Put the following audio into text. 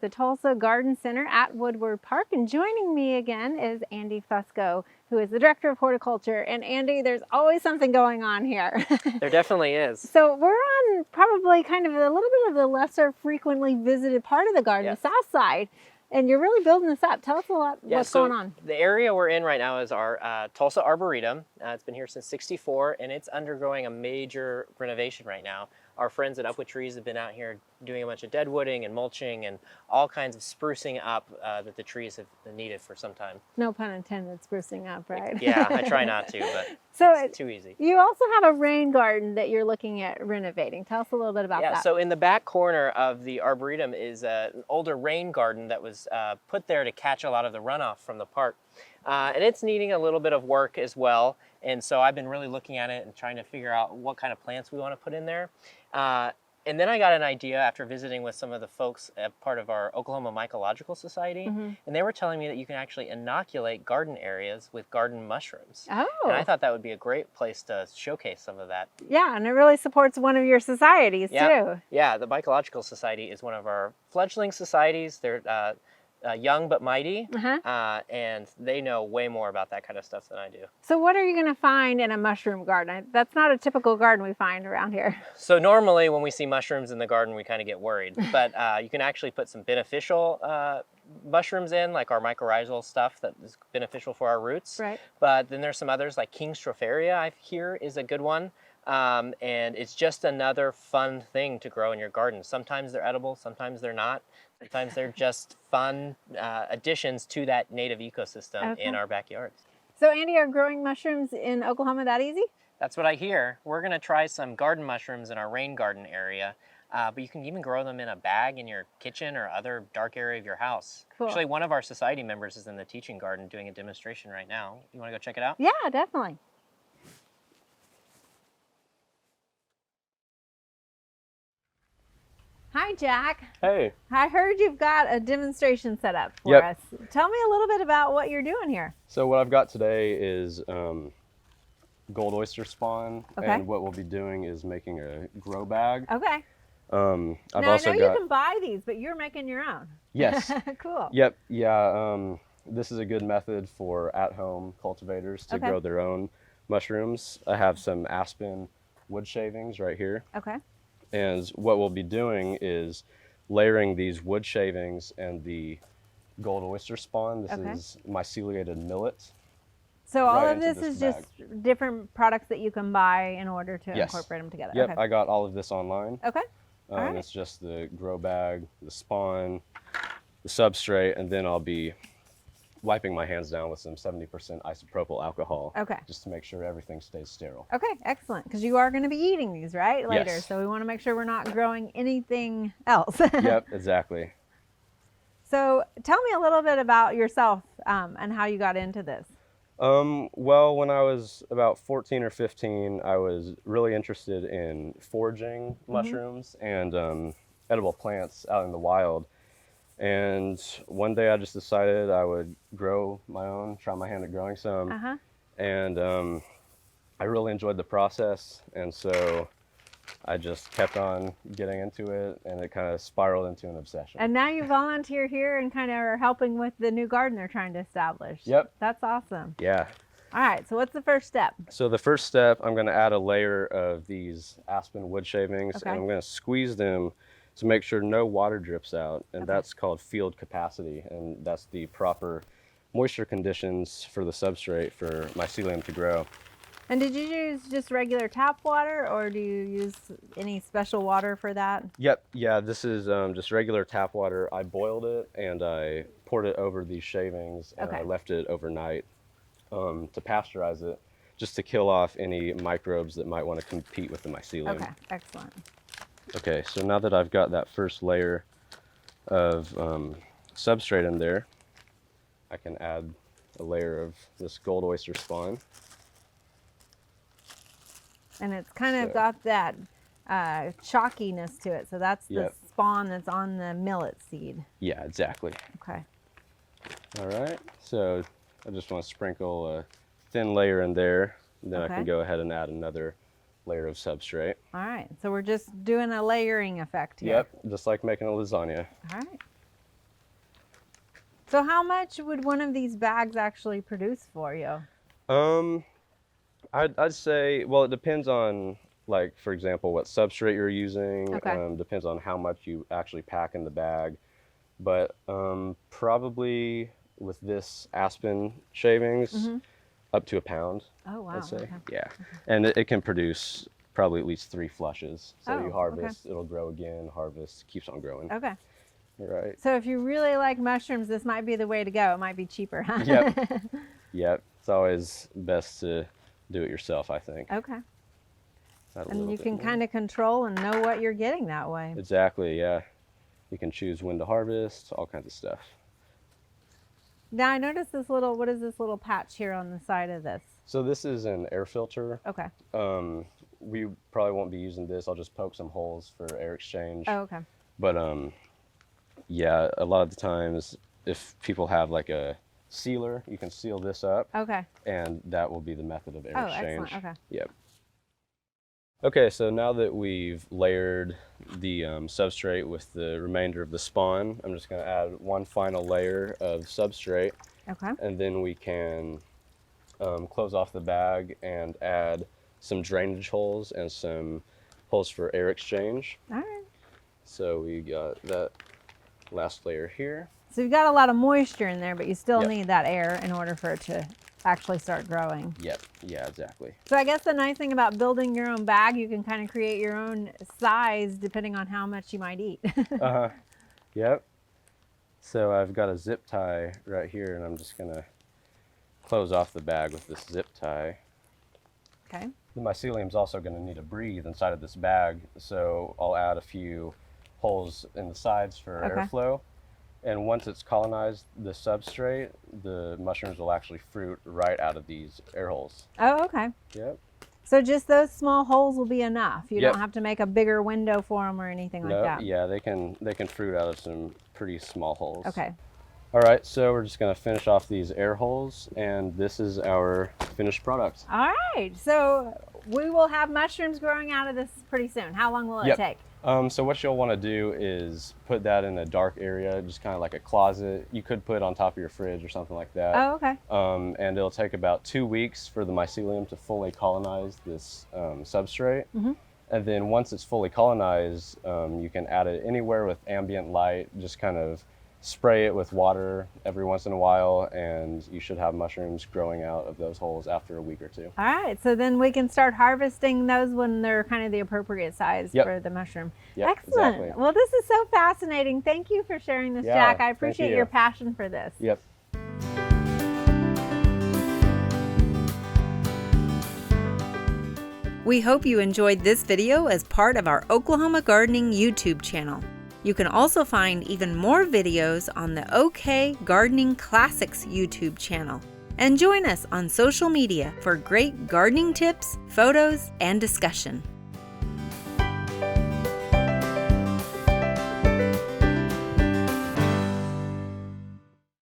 the Tulsa Garden Center at Woodward Park, and joining me again is Andy Fusco, who is the Director of Horticulture. And Andy, there's always something going on here. There definitely is. So we're on probably kind of a little bit of the lesser frequently visited part of the garden, Yes. the south side, and you're really building this up. Tell us a lot what's going on. The area we're in right now is our Tulsa Arboretum. It's been here since '64, and it's undergoing a major renovation right now. Our friends at Up With Trees have been out here doing a bunch of deadwooding and mulching and all kinds of sprucing up that the trees have needed for some time. No pun intended, sprucing up, right? Yeah, I try not to, but so it's too easy. You also have a rain garden that you're looking at renovating. Tell us a little bit about that. Yeah, so in the back corner of the Arboretum is an older rain garden that was put there to catch a lot of the runoff from the park. And it's needing a little bit of work as well. And so I've been really looking at it and trying to figure out what kind of plants we want to put in there. And then I got an idea after visiting with some of the folks at part of our Oklahoma Mycological Society, and they were telling me that you can actually inoculate garden areas with garden mushrooms. Oh. And I thought that would be a great place to showcase some of that. Yeah, and it really supports one of your societies too. Yeah, the Mycological Society is one of our fledgling societies. They're young but mighty, and they know way more about that kind of stuff than I do. So what are you going to find in a mushroom garden? That's not a typical garden we find around here. So normally when we see mushrooms in the garden, we kind of get worried, but you can actually put some beneficial mushrooms in, like our mycorrhizal stuff that is beneficial for our roots. Right. But then there's some others like King Stropharia, I hear, is a good one. And it's just another fun thing to grow in your garden. Sometimes they're edible, sometimes they're not. Sometimes they're just fun additions to that native ecosystem in our backyards. So Andy, are growing mushrooms in Oklahoma that easy? That's what I hear. We're going to try some garden mushrooms in our rain garden area. But you can even grow them in a bag in your kitchen or other dark area of your house. Cool. Actually, one of our society members is in the teaching garden doing a demonstration right now. You want to go check it out? Yeah, definitely. Hi, Jack. Hey. I heard you've got a demonstration set up for us. Tell me a little bit about what you're doing here. So what I've got today is gold oyster spawn, and what we'll be doing is making a grow bag. Okay. I've now, also I know you can buy these, but you're making your own. Yes. Cool. Yep. Yeah. This is a good method for at-home cultivators to grow their own mushrooms. I have some aspen wood shavings right here. Okay. And what we'll be doing is layering these wood shavings and the gold oyster spawn. This is myceliated millet. So all of this is just different products that you can buy in order to incorporate them together. Yep, I got all of this online. Okay. It's just the grow bag, the spawn, the substrate, and then I'll be wiping my hands down with some 70% isopropyl alcohol. Okay. Just to make sure everything stays sterile. Okay, excellent. Because you are going to be eating these, right? Later. Yes. So we want to make sure we're not growing anything else. Yep, exactly. So tell me a little bit about yourself and how you got into this. Well, when I was about 14 or 15, I was really interested in foraging mushrooms and edible plants out in the wild. And one day I just decided I would grow my own, try my hand at growing some. And I really enjoyed the process. And so I just kept on getting into it, and it kind of spiraled into an obsession. And now you volunteer here and kind of are helping with the new garden they're trying to establish. Yep. That's awesome. Yeah. All right, so what's the first step? So the first step, I'm going to add a layer of these aspen wood shavings, and I'm going to squeeze them to make sure no water drips out, and that's called field capacity, and that's the proper moisture conditions for the substrate for mycelium to grow. And did you use just regular tap water, or do you use any special water for that? Yep, yeah, this is just regular tap water. I boiled it and I poured it over these shavings, and I left it overnight to pasteurize it, just to kill off any microbes that might want to compete with the mycelium. Okay, excellent. Okay, so now that I've got that first layer of substrate in there, I can add a layer of this gold oyster spawn. And it's kind of got that chalkiness to it, so that's the spawn that's on the millet seed. Yeah, exactly. Okay. All right, so I just want to sprinkle a thin layer in there, and then I can go ahead and add another layer of substrate. All right, so we're just doing a layering effect here. Yep, just like making a lasagna. All right. So how much would one of these bags actually produce for you? I'd say, well, it depends on, like, for example, what substrate you're using. Okay. Depends on how much you actually pack in the bag. But probably with this aspen shavings, up to a pound, Oh, wow. I'd say. Okay. Yeah. And it can produce probably at least 3 flushes. So Oh, you harvest, it'll grow again, harvest, keeps on growing. Okay. Right. So if you really like mushrooms, this might be the way to go. It might be cheaper, huh? Yep. Yep. It's always best to do it yourself, I think. Okay. Add a And little you bit can more. kind of control and know what you're getting that way. Exactly, yeah. You can choose when to harvest, all kinds of stuff. Now I noticed this little, what is this little patch here on the side of this? So this is an air filter. Okay. We probably won't be using this. I'll just poke some holes for air exchange. Oh, okay. But yeah, a lot of the times if people have like a sealer, you can seal this up. Okay. And that will be the method of air Oh, exchange. excellent. Okay. Yep. Okay, so now that we've layered the substrate with the remainder of the spawn, I'm just going to add one final layer of substrate, Okay. and then we can close off the bag and add some drainage holes and some holes for air exchange. All right. So we got that last layer here. So you've got a lot of moisture in there, but you still Yep. need that air in order for it to actually start growing. Yep, yeah, exactly. So I guess the nice thing about building your own bag, you can kind of create your own size depending on how much you might eat. Uh-huh, yep. So I've got a zip tie right here, and I'm just gonna close off the bag with this zip tie. Okay. The mycelium's also gonna need to breathe inside of this bag, so I'll add a few holes in the sides for Okay. airflow. And once it's colonized the substrate, the mushrooms will actually fruit right out of these air holes. Oh, okay. Yep. So just those small holes will be enough. You Yep. don't have to make a bigger window for them or anything like No, that. yeah, they can fruit out of some pretty small holes. Okay. All right, so we're just gonna finish off these air holes, and this is our finished product. All right. So we will have mushrooms growing out of this pretty soon. How long will it Yep. take? So what you'll want to do is put that in a dark area, just kind of like a closet. You could put it on top of your fridge or something like that. Oh, okay. And it'll take about 2 weeks for the mycelium to fully colonize this substrate. And then once it's fully colonized, you can add it anywhere with ambient light, just kind of spray it with water every once in a while, and you should have mushrooms growing out of those holes after a week or 2. All right. So then we can start harvesting those when they're kind of the appropriate size Yep. for the mushroom. Yep, Excellent. exactly. Well, this is so fascinating. Thank you for sharing this, Yeah, Jack. I thank appreciate you. your passion for this. Yep. We hope you enjoyed this video as part of our Oklahoma Gardening YouTube channel. You can also find even more videos on the OK Gardening Classics YouTube channel. And join us on social media for great gardening tips, photos, and discussion.